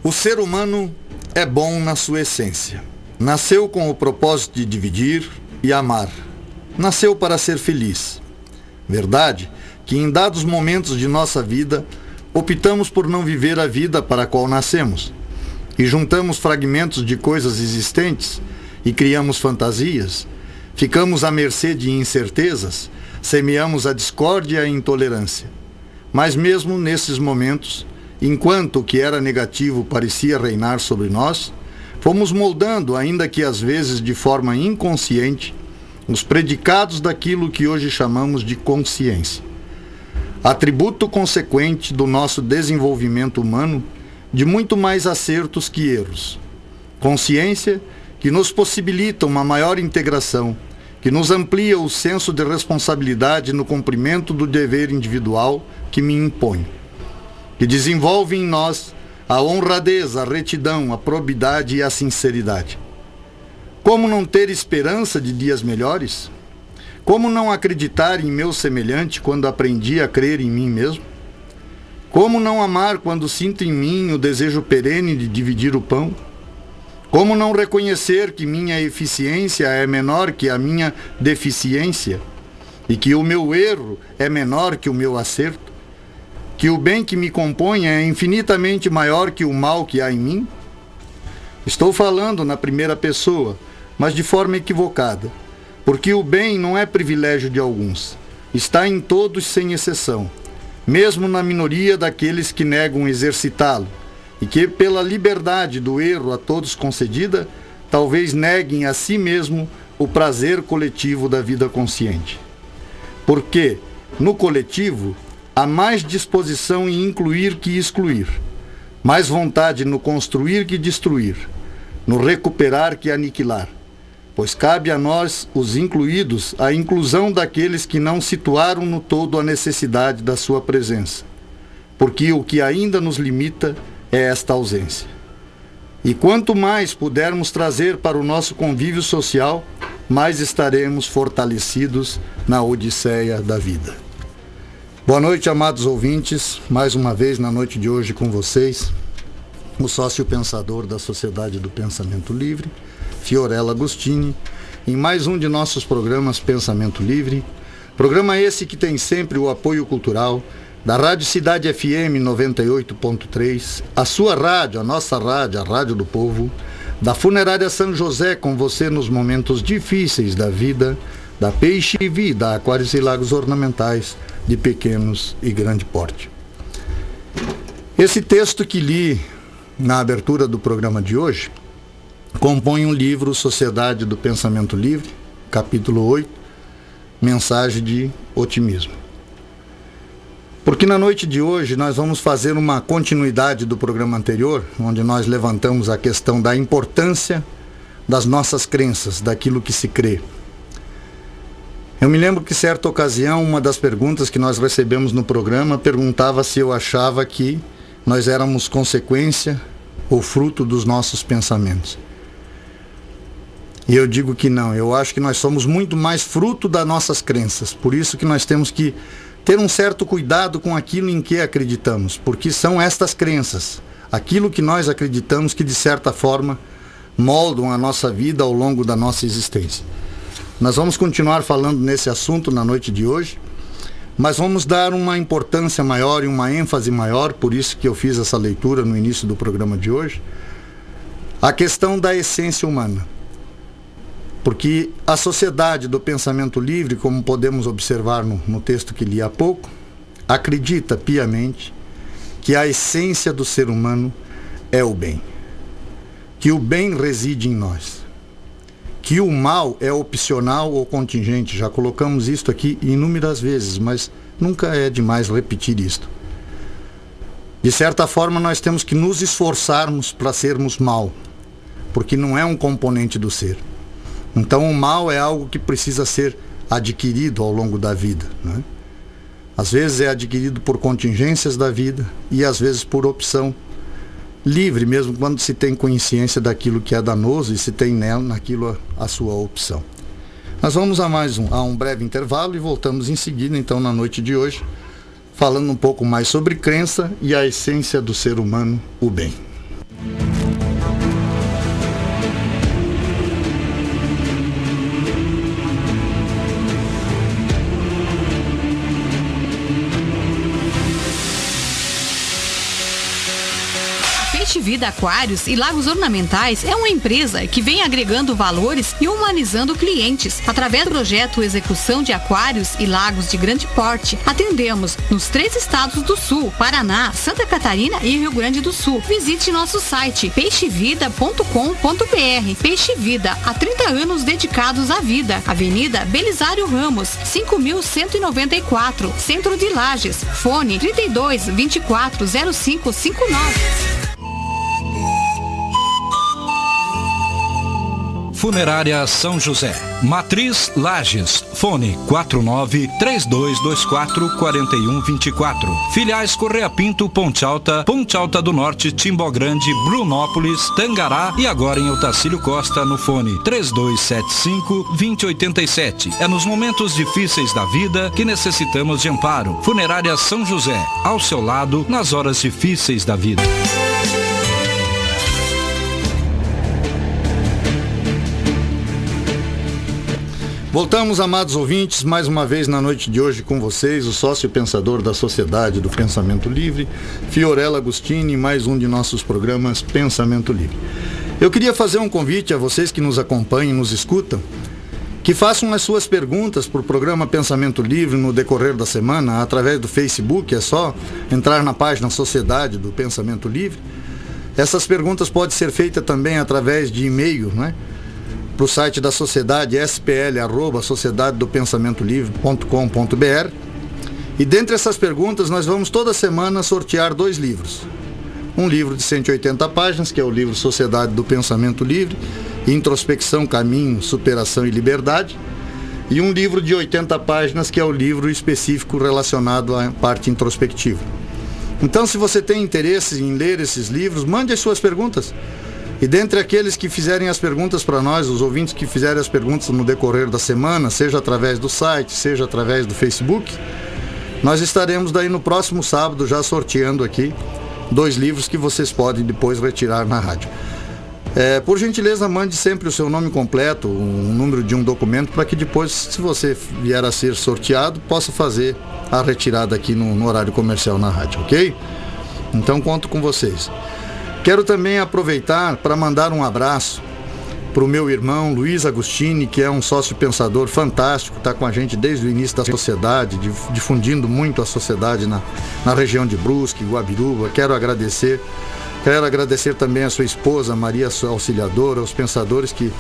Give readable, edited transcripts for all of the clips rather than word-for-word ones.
O ser humano é bom na sua essência. Nasceu com o propósito de dividir e amar. Nasceu para ser feliz. Verdade que em dados momentos de nossa vida, optamos por não viver a vida para a qual nascemos. E juntamos fragmentos de coisas existentes e criamos fantasias. Ficamos à mercê de incertezas, semeamos a discórdia e a intolerância. Mas mesmo nesses momentos, enquanto o que era negativo parecia reinar sobre nós, fomos moldando, ainda que às vezes de forma inconsciente, os predicados daquilo que hoje chamamos de consciência. Atributo consequente do nosso desenvolvimento humano de muito mais acertos que erros. Consciência que nos possibilita uma maior integração, que nos amplia o senso de responsabilidade no cumprimento do dever individual que me impõe, que desenvolve em nós a honradez, a retidão, a probidade e a sinceridade. Como não ter esperança de dias melhores? Como não acreditar em meu semelhante quando aprendi a crer em mim mesmo? Como não amar quando sinto em mim o desejo perene de dividir o pão? Como não reconhecer que minha eficiência é menor que a minha deficiência e que o meu erro é menor que o meu acerto? Que o bem que me compõe é infinitamente maior que o mal que há em mim? Estou falando na primeira pessoa, mas de forma equivocada, porque o bem não é privilégio de alguns, está em todos sem exceção, mesmo na minoria daqueles que negam exercitá-lo, e que, pela liberdade do erro a todos concedida, talvez neguem a si mesmo o prazer coletivo da vida consciente. Porque, no coletivo, há mais disposição em incluir que excluir, mais vontade no construir que destruir, no recuperar que aniquilar, pois cabe a nós, os incluídos, a inclusão daqueles que não situaram no todo a necessidade da sua presença, porque o que ainda nos limita é esta ausência. E quanto mais pudermos trazer para o nosso convívio social, mais estaremos fortalecidos na odisseia da vida. Boa noite, amados ouvintes, mais uma vez na noite de hoje com vocês, o sócio pensador da Sociedade do Pensamento Livre, Fiorella Agostini, em mais um de nossos programas Pensamento Livre, programa esse que tem sempre o apoio cultural da Rádio Cidade FM 98.3, a sua rádio, a nossa rádio, a Rádio do Povo, da Funerária São José com você nos momentos difíceis da vida, da Peixe e Vida, Aquários e Lagos Ornamentais de pequenos e grande porte. Esse texto que li na abertura do programa de hoje compõe um livro Sociedade do Pensamento Livre, capítulo 8, Mensagem de Otimismo. Porque na noite de hoje nós vamos fazer uma continuidade do programa anterior, onde nós levantamos a questão da importância das nossas crenças, daquilo que se crê. Eu me lembro que, certa ocasião, uma das perguntas que nós recebemos no programa perguntava se eu achava que nós éramos consequência ou fruto dos nossos pensamentos. E eu digo que não, eu acho que nós somos muito mais fruto das nossas crenças, por isso que nós temos que ter um certo cuidado com aquilo em que acreditamos, porque são estas crenças, aquilo que nós acreditamos que de certa forma moldam a nossa vida ao longo da nossa existência. Nós vamos continuar falando nesse assunto na noite de hoje, mas vamos dar uma importância maior e uma ênfase maior, por isso que eu fiz essa leitura no início do programa de hoje, a questão da essência humana. Porque a Sociedade do Pensamento Livre, como podemos observar no texto que li há pouco, acredita piamente que a essência do ser humano é o bem, que o bem reside em nós, que o mal é opcional ou contingente. Já colocamos isto aqui inúmeras vezes, mas nunca é demais repetir isto. De certa forma, nós temos que nos esforçarmos para sermos mal, porque não é um componente do ser. Então o mal é algo que precisa ser adquirido ao longo da vida, né? Às vezes é adquirido por contingências da vida e às vezes por opção livre, mesmo quando se tem consciência daquilo que é danoso e se tem naquilo a sua opção. Nós vamos a um breve intervalo e voltamos em seguida, então, na noite de hoje, falando um pouco mais sobre crença e a essência do ser humano, o bem. Vida Aquários e Lagos Ornamentais é uma empresa que vem agregando valores e humanizando clientes. Através do projeto Execução de Aquários e Lagos de Grande Porte, atendemos nos 3 estados do Sul, Paraná, Santa Catarina e Rio Grande do Sul. Visite nosso site peixevida.com.br. Peixe Vida, há 30 anos dedicados à vida. Avenida Belisário Ramos, 5.194, Centro de Lages. Fone 32 24 0559. Funerária São José, Matriz Lages, fone 49-3224-4124. Filiais Correia Pinto, Ponte Alta do Norte, Timbó Grande, Brunópolis, Tangará e agora em Otacílio Costa no fone 3275-2087. É nos momentos difíceis da vida que necessitamos de amparo. Funerária São José, ao seu lado nas horas difíceis da vida. Voltamos, amados ouvintes, mais uma vez na noite de hoje com vocês, o sócio pensador da Sociedade do Pensamento Livre, Fiorella Agostini, mais um de nossos programas Pensamento Livre. Eu queria fazer um convite a vocês que nos acompanham e nos escutam, que façam as suas perguntas para o programa Pensamento Livre no decorrer da semana, através do Facebook. É só entrar na página Sociedade do Pensamento Livre. Essas perguntas podem ser feitas também através de e-mail, né? Para o site da Sociedade, spl@sociedadedopensamentolivre.com.br. E dentre essas perguntas, nós vamos toda semana sortear 2 livros. Um livro de 180 páginas, que é o livro Sociedade do Pensamento Livre, Introspecção, Caminho, Superação e Liberdade. E um livro de 80 páginas, que é o livro específico relacionado à parte introspectiva. Então, se você tem interesse em ler esses livros, mande as suas perguntas. E dentre aqueles que fizerem as perguntas para nós, os ouvintes que fizerem as perguntas no decorrer da semana, seja através do site, seja através do Facebook, nós estaremos daí no próximo sábado já sorteando aqui 2 livros que vocês podem depois retirar na rádio. Por gentileza, mande sempre o seu nome completo, o número de um documento, para que depois, se você vier a ser sorteado, possa fazer a retirada aqui no horário comercial na rádio, ok? Então conto com vocês. Quero também aproveitar para mandar um abraço para o meu irmão Luiz Agostini, que é um sócio pensador fantástico, está com a gente desde o início da sociedade, difundindo muito a sociedade na região de Brusque, Guabiruba. Quero agradecer também a sua esposa, Maria Auxiliadora, aos pensadores que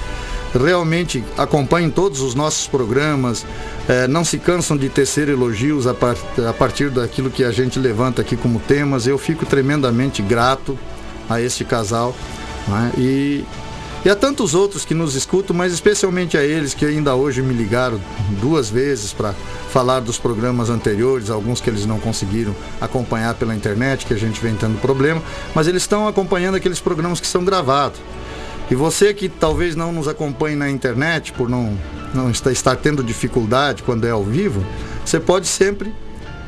realmente acompanham todos os nossos programas, não se cansam de tecer elogios a partir daquilo que a gente levanta aqui como temas. Eu fico tremendamente grato a este casal, né? E a tantos outros que nos escutam, mas especialmente a eles que ainda hoje me ligaram 2 vezes para falar dos programas anteriores, alguns que eles não conseguiram acompanhar pela internet, que a gente vem tendo problema, mas eles estão acompanhando aqueles programas que são gravados. E você que talvez não nos acompanhe na internet, por não estar tendo dificuldade quando é ao vivo, você pode sempre,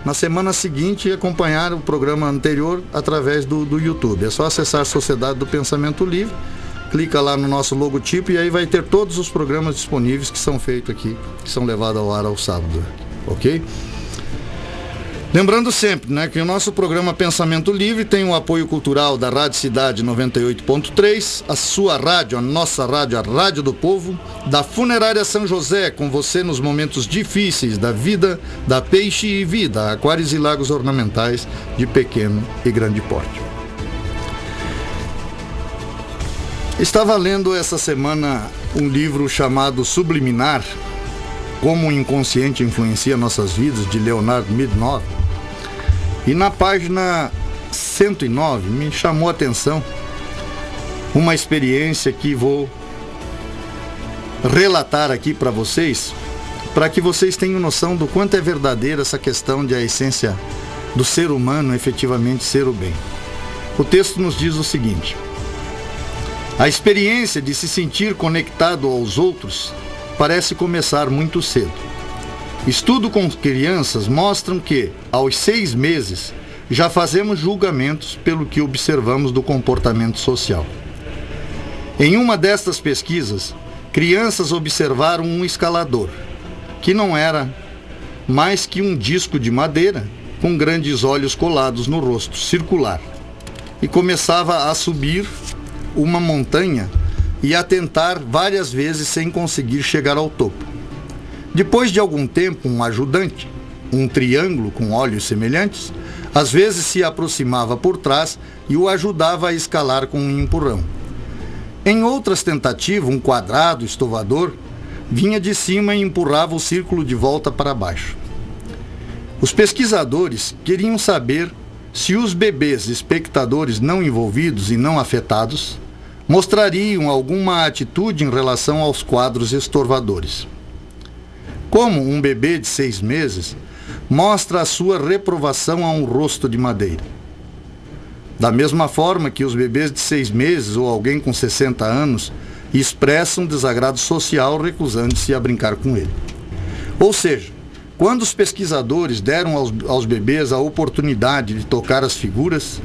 na semana seguinte, acompanhar o programa anterior através do YouTube. É só acessar a Sociedade do Pensamento Livre, clica lá no nosso logotipo e aí vai ter todos os programas disponíveis que são feitos aqui, que são levados ao ar ao sábado, ok? Lembrando sempre, né, que o nosso programa Pensamento Livre tem o apoio cultural da Rádio Cidade 98.3, a sua rádio, a nossa rádio, a Rádio do Povo, da Funerária São José, com você nos momentos difíceis da vida, da Peixe e Vida, Aquários e Lagos Ornamentais de pequeno e grande porte. Estava lendo essa semana um livro chamado Subliminar, Como o Inconsciente Influencia Nossas Vidas, de Leonard Midnoff. E na página 109 me chamou a atenção uma experiência que vou relatar aqui para vocês, para que vocês tenham noção do quanto é verdadeira essa questão de a essência do ser humano efetivamente ser o bem. O texto nos diz o seguinte: a experiência de se sentir conectado aos outros parece começar muito cedo. Estudo com crianças mostram que, aos 6 meses, já fazemos julgamentos pelo que observamos do comportamento social. Em uma destas pesquisas, crianças observaram um escalador, que não era mais que um disco de madeira com grandes olhos colados no rosto, circular. e começava a subir uma montanha e a tentar várias vezes sem conseguir chegar ao topo. Depois de algum tempo, um ajudante, um triângulo com olhos semelhantes, às vezes se aproximava por trás e o ajudava a escalar com um empurrão. Em outras tentativas, um quadrado estovador vinha de cima e empurrava o círculo de volta para baixo. Os pesquisadores queriam saber se os bebês espectadores não envolvidos e não afetados mostrariam alguma atitude em relação aos quadros estorvadores. Como um bebê de 6 meses mostra a sua reprovação a um rosto de madeira. Da mesma forma que os bebês de 6 meses ou alguém com 60 anos expressam desagrado social recusando-se a brincar com ele. Ou seja, quando os pesquisadores deram aos bebês a oportunidade de tocar as figuras,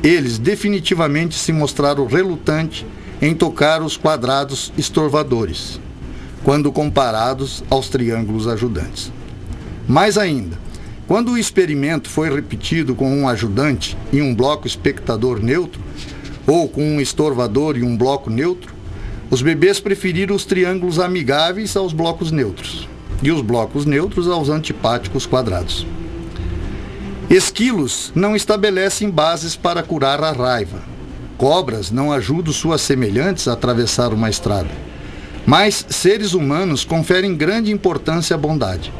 eles definitivamente se mostraram relutantes em tocar os quadrados estorvadores, quando comparados aos triângulos ajudantes. Mais ainda, quando o experimento foi repetido com um ajudante e um bloco espectador neutro, ou com um estorvador e um bloco neutro, os bebês preferiram os triângulos amigáveis aos blocos neutros, e os blocos neutros aos antipáticos quadrados. Esquilos não estabelecem bases para curar a raiva. Cobras não ajudam suas semelhantes a atravessar uma estrada. Mas seres humanos conferem grande importância à bondade.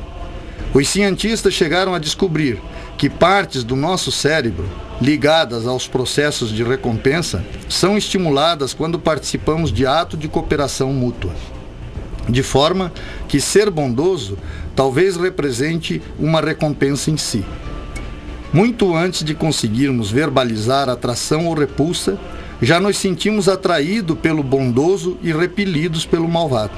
Os cientistas chegaram a descobrir que partes do nosso cérebro, ligadas aos processos de recompensa, são estimuladas quando participamos de atos de cooperação mútua. De forma que ser bondoso talvez represente uma recompensa em si. Muito antes de conseguirmos verbalizar atração ou repulsa, já nos sentimos atraídos pelo bondoso e repelidos pelo malvado.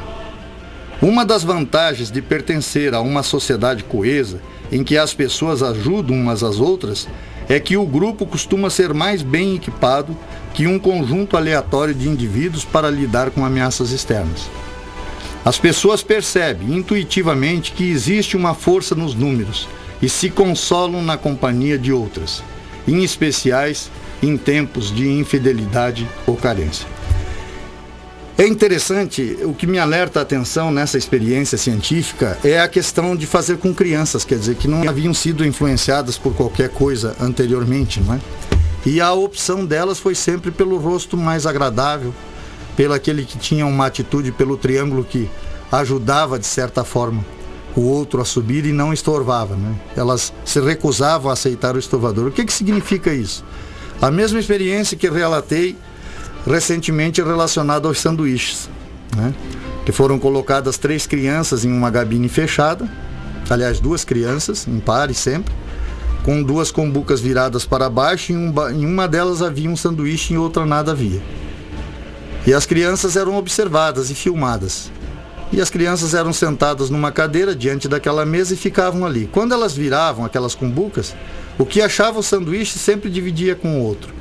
Uma das vantagens de pertencer a uma sociedade coesa, em que as pessoas ajudam umas às outras, é que o grupo costuma ser mais bem equipado que um conjunto aleatório de indivíduos para lidar com ameaças externas. As pessoas percebem intuitivamente que existe uma força nos números e se consolam na companhia de outras, em especiais em tempos de infidelidade ou carência. É interessante, o que me alerta a atenção nessa experiência científica é a questão de fazer com crianças, quer dizer, que não haviam sido influenciadas por qualquer coisa anteriormente, não é? E a opção delas foi sempre pelo rosto mais agradável, pelo aquele que tinha uma atitude, pelo triângulo que ajudava de certa forma o outro a subir e não estorvava, né? Elas se recusavam a aceitar o estorvador. O que significa isso? A mesma experiência que relatei recentemente relacionada aos sanduíches, né? Que foram colocadas 3 crianças em uma cabine fechada, aliás, 2 crianças, em pares sempre, com 2 combucas viradas para baixo, e em uma delas havia um sanduíche e em outra nada havia. E as crianças eram observadas e filmadas. E as crianças eram sentadas numa cadeira diante daquela mesa e ficavam ali. Quando elas viravam aquelas cumbucas, o que achava o sanduíche sempre dividia com o outro.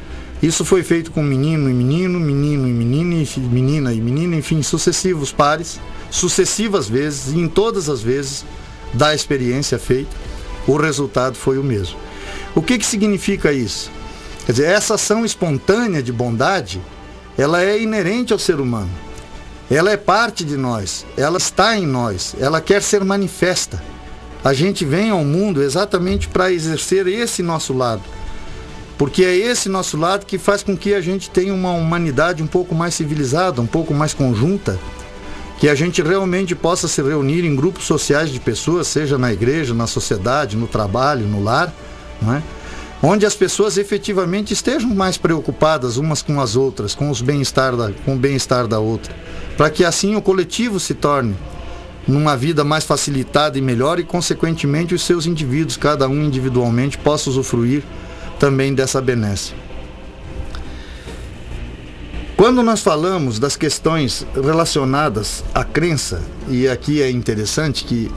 Isso foi feito com menino e menino, menino e menina, menina e menina, enfim, sucessivos pares, sucessivas vezes, e em todas as vezes da experiência feita, o resultado foi o mesmo. O que significa isso? Quer dizer, essa ação espontânea de bondade, ela é inerente ao ser humano. Ela é parte de nós, ela está em nós, ela quer ser manifesta. A gente vem ao mundo exatamente para exercer esse nosso lado. Porque é esse nosso lado que faz com que a gente tenha uma humanidade um pouco mais civilizada, um pouco mais conjunta, que a gente realmente possa se reunir em grupos sociais de pessoas, seja na igreja, na sociedade, no trabalho, no lar, não é? Onde as pessoas efetivamente estejam mais preocupadas umas com as outras, com o bem-estar da outra, para que assim o coletivo se torne numa vida mais facilitada e melhor e, consequentemente, os seus indivíduos, cada um individualmente, possa usufruir também dessa benesse. Quando nós falamos das questões relacionadas à crença, e aqui é interessante que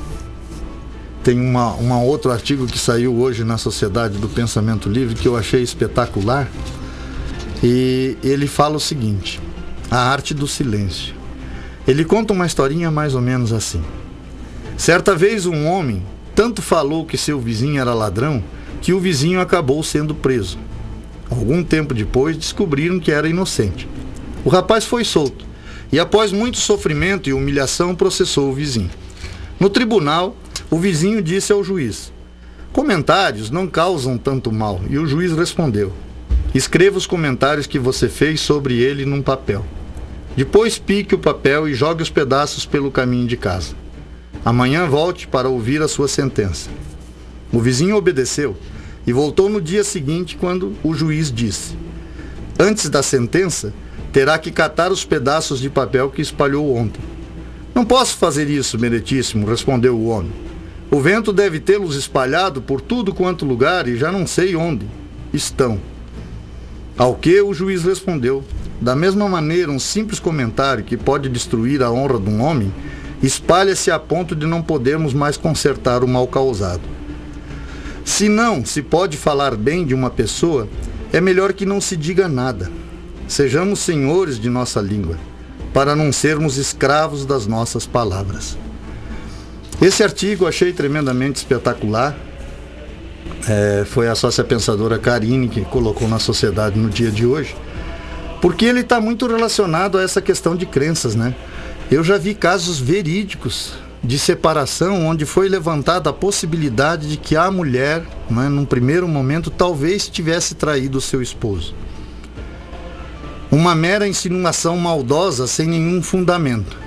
tem um outro artigo que saiu hoje na Sociedade do Pensamento Livre que eu achei espetacular, e ele fala o seguinte: a arte do silêncio. Ele conta uma historinha mais ou menos assim. Certa vez um homem tanto falou que seu vizinho era ladrão que o vizinho acabou sendo preso. Algum tempo depois, descobriram que era inocente. O rapaz foi solto e, após muito sofrimento e humilhação, processou o vizinho. No tribunal, o vizinho disse ao juiz: comentários não causam tanto mal. E o juiz respondeu: escreva os comentários que você fez sobre ele num papel. Depois pique o papel e jogue os pedaços pelo caminho de casa. Amanhã volte para ouvir a sua sentença. O vizinho obedeceu e voltou no dia seguinte, quando o juiz disse: antes da sentença, terá que catar os pedaços de papel que espalhou ontem. Não posso fazer isso, meritíssimo, respondeu o homem. O vento deve tê-los espalhado por tudo quanto lugar e já não sei onde estão. Ao que o juiz respondeu: da mesma maneira, um simples comentário que pode destruir a honra de um homem espalha-se a ponto de não podermos mais consertar o mal causado. Se não se pode falar bem de uma pessoa, é melhor que não se diga nada. Sejamos senhores de nossa língua, para não sermos escravos das nossas palavras. Esse artigo eu achei tremendamente espetacular. Foi a sócia pensadora Karine que colocou na sociedade no dia de hoje, porque ele está muito relacionado a essa questão de crenças, né? Eu já vi casos verídicos de separação onde foi levantada a possibilidade de que a mulher, né, num primeiro momento, talvez tivesse traído o seu esposo. Uma mera insinuação maldosa sem nenhum fundamento.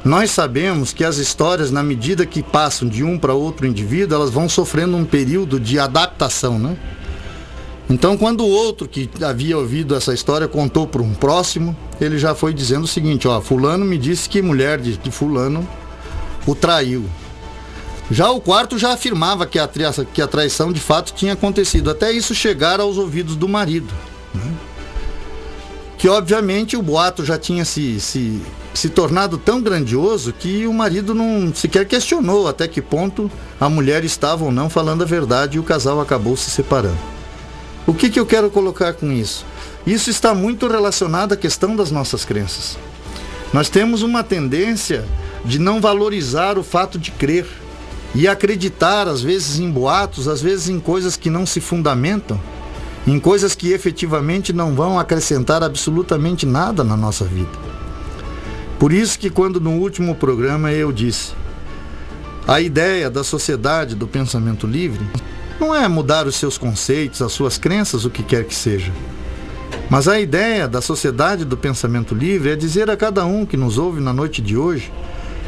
Nós sabemos que as histórias, na medida que passam de um para outro indivíduo, elas vão sofrendo um período de adaptação, né? Então, quando o outro que havia ouvido essa história contou para um próximo, ele já foi dizendo o seguinte: fulano me disse que mulher de fulano o traiu. Já o quarto já afirmava que a traição de fato tinha acontecido, até isso chegar aos ouvidos do marido, né? Que obviamente o boato já tinha se tornado tão grandioso que o marido não sequer questionou até que ponto a mulher estava ou não falando a verdade, e o casal acabou se separando. O que eu quero colocar com isso? Isso está muito relacionado à questão das nossas crenças. Nós temos uma tendência de não valorizar o fato de crer e acreditar, às vezes em boatos, às vezes em coisas que não se fundamentam, em coisas que efetivamente não vão acrescentar absolutamente nada na nossa vida. Por isso que quando no último programa eu disse, a ideia da sociedade do pensamento livre não é mudar os seus conceitos, as suas crenças, o que quer que seja. Mas a ideia da sociedade do pensamento livre é dizer a cada um que nos ouve na noite de hoje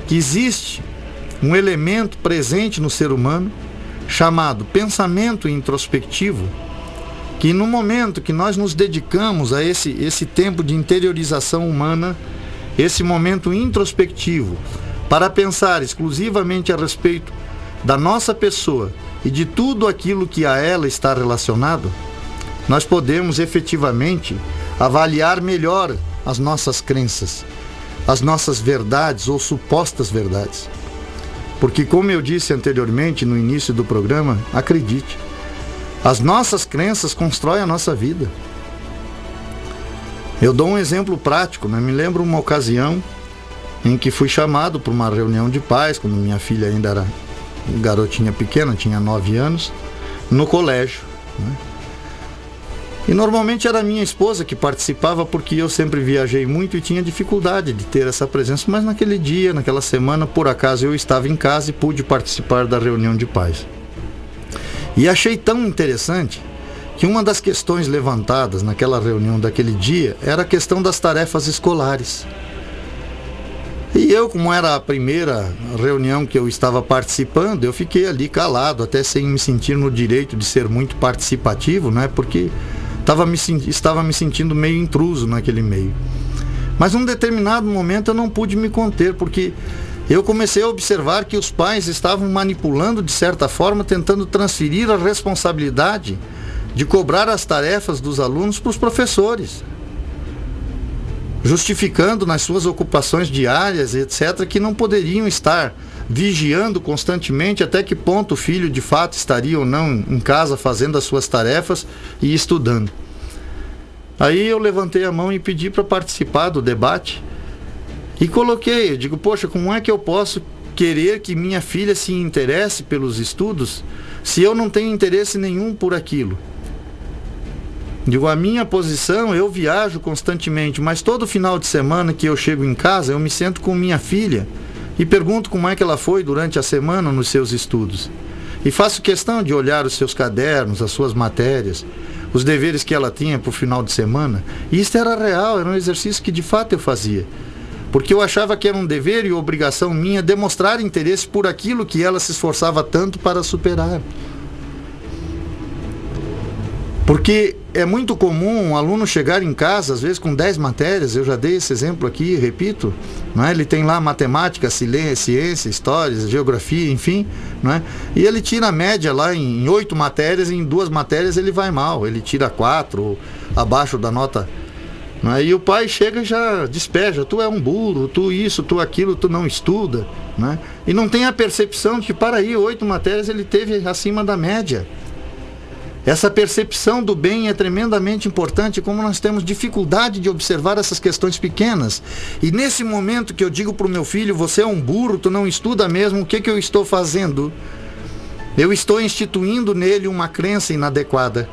que existe um elemento presente no ser humano chamado pensamento introspectivo, que no momento que nós nos dedicamos a esse tempo de interiorização humana, esse momento introspectivo, para pensar exclusivamente a respeito da nossa pessoa e de tudo aquilo que a ela está relacionado, nós podemos efetivamente avaliar melhor as nossas crenças, as nossas verdades ou supostas verdades. Porque, como eu disse anteriormente no início do programa, acredite, as nossas crenças constroem a nossa vida. Eu dou um exemplo prático, né? Me lembro uma ocasião em que fui chamado para uma reunião de pais, quando minha filha ainda era garotinha pequena, tinha 9 anos, no colégio, né? E normalmente era a minha esposa que participava, porque eu sempre viajei muito e tinha dificuldade de ter essa presença, mas naquele dia, naquela semana, por acaso eu estava em casa e pude participar da reunião de pais. E achei tão interessante que uma das questões levantadas naquela reunião daquele dia era a questão das tarefas escolares. E eu, como era a primeira reunião que eu estava participando, eu fiquei ali calado, até sem me sentir no direito de ser muito participativo, né? Porque estava me sentindo meio intruso naquele meio. Mas num determinado momento eu não pude me conter, porque eu comecei a observar que os pais estavam manipulando, de certa forma, tentando transferir a responsabilidade de cobrar as tarefas dos alunos para os professores, justificando nas suas ocupações diárias, etc., que não poderiam estar vigiando constantemente até que ponto o filho de fato estaria ou não em casa fazendo as suas tarefas e estudando. Aí eu levantei a mão e pedi para participar do debate e coloquei, eu digo, poxa, como é que eu posso querer que minha filha se interesse pelos estudos se eu não tenho interesse nenhum por aquilo? Digo, a minha posição, eu viajo constantemente, mas todo final de semana que eu chego em casa, eu me sento com minha filha e pergunto como é que ela foi durante a semana nos seus estudos. E faço questão de olhar os seus cadernos, as suas matérias, os deveres que ela tinha para o final de semana. E isso era real, era um exercício que de fato eu fazia. Porque eu achava que era um dever e obrigação minha demonstrar interesse por aquilo que ela se esforçava tanto para superar. Porque é muito comum um aluno chegar em casa, às vezes com 10 matérias, eu já dei esse exemplo aqui, repito, não é? Ele tem lá matemática, ciência, história, geografia, enfim, não é? E ele tira a média lá em 8 matérias, e em 2 matérias ele vai mal, ele tira 4, ou abaixo da nota, não é? E o pai chega e já despeja, tu é um burro, tu isso, tu aquilo, tu não estuda, não é? E não tem a percepção de que, para aí, 8 matérias ele teve acima da média. Essa percepção do bem é tremendamente importante, como nós temos dificuldade de observar essas questões pequenas. E nesse momento que eu digo para o meu filho, você é um burro, tu não estuda mesmo, o que eu estou fazendo? Eu estou instituindo nele uma crença inadequada.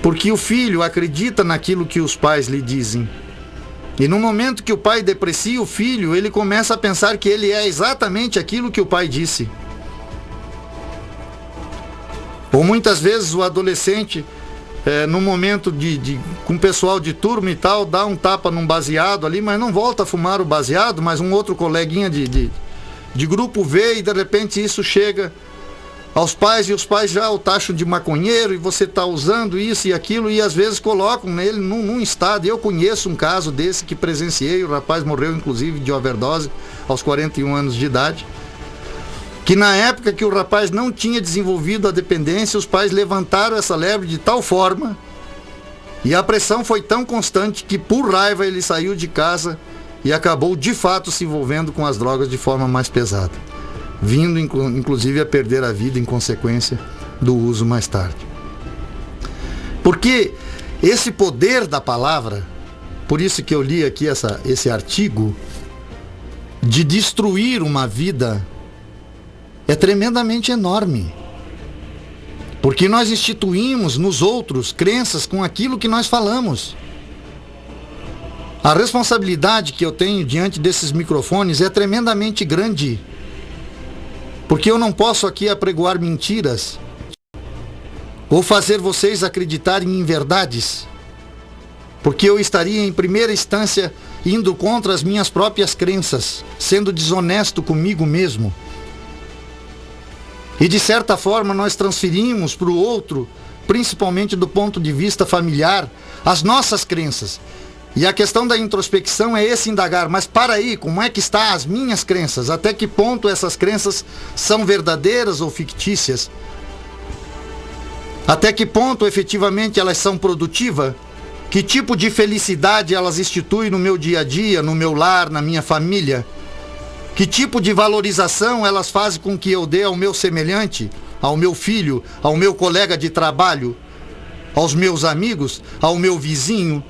Porque o filho acredita naquilo que os pais lhe dizem. E no momento que o pai deprecia o filho, ele começa a pensar que ele é exatamente aquilo que o pai disse. Ou muitas vezes o adolescente, no momento com o pessoal de turma e tal, dá um tapa num baseado ali, mas não volta a fumar o baseado, mas um outro coleguinha de grupo vê e de repente isso chega aos pais e os pais já o taxam de maconheiro e você está usando isso e aquilo e às vezes colocam nele num estado. Eu conheço um caso desse que presenciei, o rapaz morreu inclusive de overdose aos 41 anos de idade. Que na época que o rapaz não tinha desenvolvido a dependência, os pais levantaram essa lebre de tal forma e a pressão foi tão constante que por raiva ele saiu de casa e acabou de fato se envolvendo com as drogas de forma mais pesada, vindo inclusive a perder a vida em consequência do uso mais tarde. Porque esse poder da palavra, por isso que eu li aqui esse artigo, de destruir uma vida é tremendamente enorme. Porque nós instituímos nos outros crenças com aquilo que nós falamos. A responsabilidade que eu tenho diante desses microfones é tremendamente grande. Porque eu não posso aqui apregoar mentiras ou fazer vocês acreditarem em verdades. Porque eu estaria em primeira instância indo contra as minhas próprias crenças, sendo desonesto comigo mesmo. E de certa forma nós transferimos para o outro, principalmente do ponto de vista familiar, as nossas crenças. E a questão da introspecção é esse indagar, mas para aí, como é que estão as minhas crenças? Até que ponto essas crenças são verdadeiras ou fictícias? Até que ponto efetivamente elas são produtivas? Que tipo de felicidade elas instituem no meu dia a dia, no meu lar, na minha família? Que tipo de valorização elas fazem com que eu dê ao meu semelhante, ao meu filho, ao meu colega de trabalho, aos meus amigos, ao meu vizinho?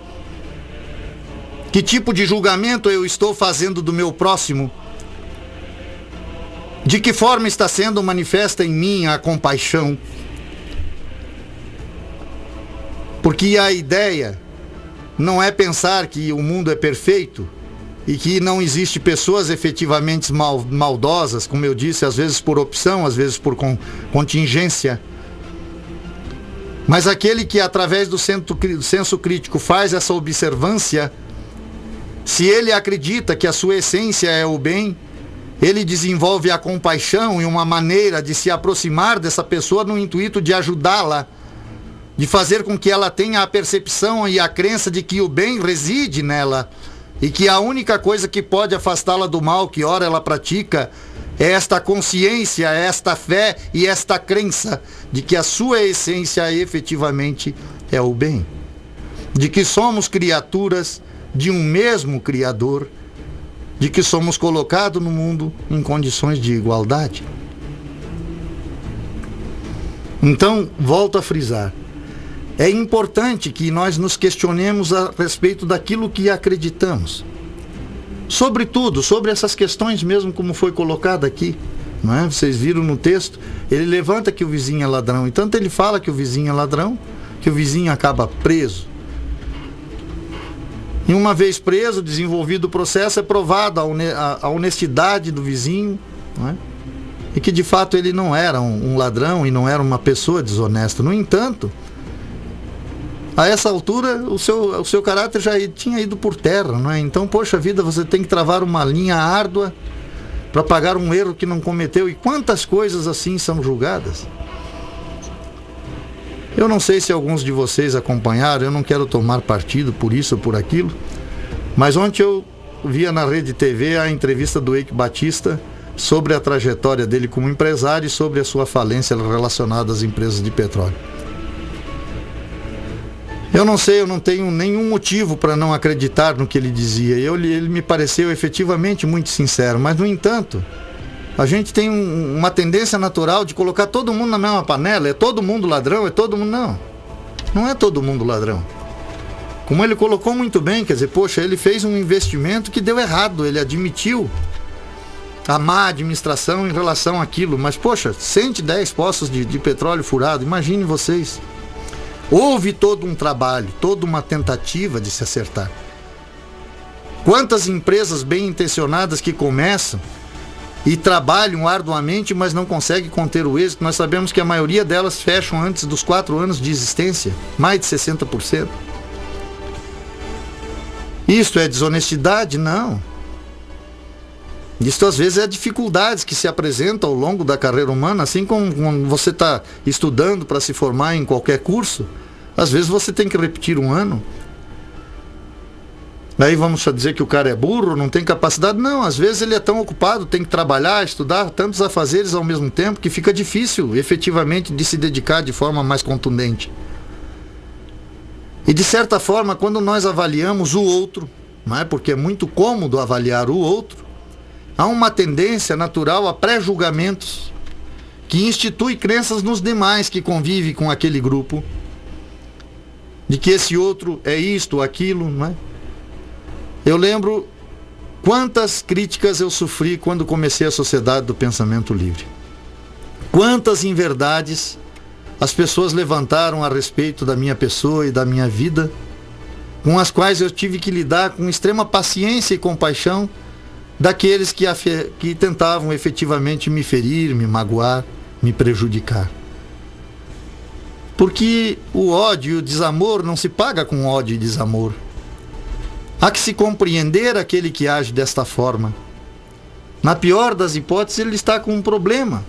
Que tipo de julgamento eu estou fazendo do meu próximo? De que forma está sendo manifesta em mim a compaixão? Porque a ideia não é pensar que o mundo é perfeito e que não existe pessoas efetivamente maldosas, como eu disse, às vezes por opção, às vezes por contingência. Mas aquele que através do senso crítico faz essa observância, se ele acredita que a sua essência é o bem, ele desenvolve a compaixão e uma maneira de se aproximar dessa pessoa no intuito de ajudá-la, de fazer com que ela tenha a percepção e a crença de que o bem reside nela, e que a única coisa que pode afastá-la do mal que ora ela pratica é esta consciência, esta fé e esta crença de que a sua essência efetivamente é o bem. De que somos criaturas de um mesmo Criador, de que somos colocados no mundo em condições de igualdade. Então, volto a frisar. É importante que nós nos questionemos a respeito daquilo que acreditamos. Sobretudo, sobre essas questões mesmo como foi colocado aqui. Não é? Vocês viram no texto, ele levanta que o vizinho é ladrão. E tanto ele fala que o vizinho é ladrão, que o vizinho acaba preso. E uma vez preso, desenvolvido o processo, é provada a honestidade do vizinho, não é? E que de fato ele não era um ladrão e não era uma pessoa desonesta. No entanto, a essa altura o seu caráter já tinha ido por terra, não é? Então, poxa vida, você tem que travar uma linha árdua para pagar um erro que não cometeu. E quantas coisas assim são julgadas? Eu não sei se alguns de vocês acompanharam, eu não quero tomar partido por isso ou por aquilo, mas ontem eu via na Rede TV a entrevista do Eike Batista sobre a trajetória dele como empresário e sobre a sua falência relacionada às empresas de petróleo. Eu não sei, eu não tenho nenhum motivo para não acreditar no que ele dizia. Ele me pareceu efetivamente muito sincero, mas no entanto, a gente tem uma tendência natural de colocar todo mundo na mesma panela. É todo mundo ladrão, é todo mundo... Não, não é todo mundo ladrão. Como ele colocou muito bem, quer dizer, poxa, ele fez um investimento que deu errado, ele admitiu a má administração em relação àquilo, mas poxa, 110 poços de petróleo furado, imagine vocês. Houve todo um trabalho, toda uma tentativa de se acertar. Quantas empresas bem intencionadas que começam e trabalham arduamente, mas não conseguem conter o êxito. Nós sabemos que a maioria delas fecham antes dos 4 anos de existência, mais de 60%. Isto é desonestidade? Não. Isto às vezes é dificuldades que se apresentam ao longo da carreira humana, assim como quando você está estudando para se formar em qualquer curso, às vezes você tem que repetir um ano. Daí vamos dizer que o cara é burro, não tem capacidade. Não, às vezes ele é tão ocupado, tem que trabalhar, estudar, tantos afazeres ao mesmo tempo, que fica difícil efetivamente de se dedicar de forma mais contundente. E de certa forma, quando nós avaliamos o outro, não é? Porque é muito cômodo avaliar o outro, há uma tendência natural a pré-julgamentos que institui crenças nos demais que convivem com aquele grupo, de que esse outro é isto ou aquilo, não é? Eu lembro quantas críticas eu sofri quando comecei a Sociedade do Pensamento Livre. Quantas inverdades as pessoas levantaram a respeito da minha pessoa e da minha vida, com as quais eu tive que lidar com extrema paciência e compaixão daqueles que tentavam efetivamente me ferir, me magoar, me prejudicar. Porque o ódio e o desamor não se paga com ódio e desamor. Há que se compreender aquele que age desta forma. Na pior das hipóteses, ele está com um problema.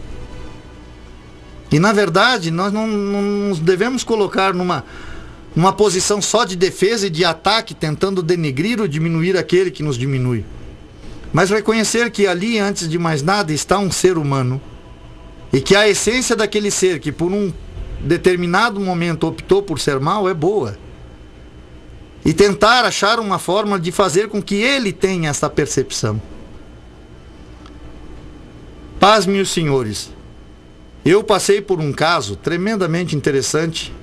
E na verdade, nós não nos devemos colocar numa posição só de defesa e de ataque, tentando denegrir ou diminuir aquele que nos diminui. Mas reconhecer que ali, antes de mais nada, está um ser humano. E que a essência daquele ser que por um determinado momento optou por ser mal é boa. E tentar achar uma forma de fazer com que ele tenha essa percepção. Pasmem os senhores. Eu passei por um caso tremendamente interessante,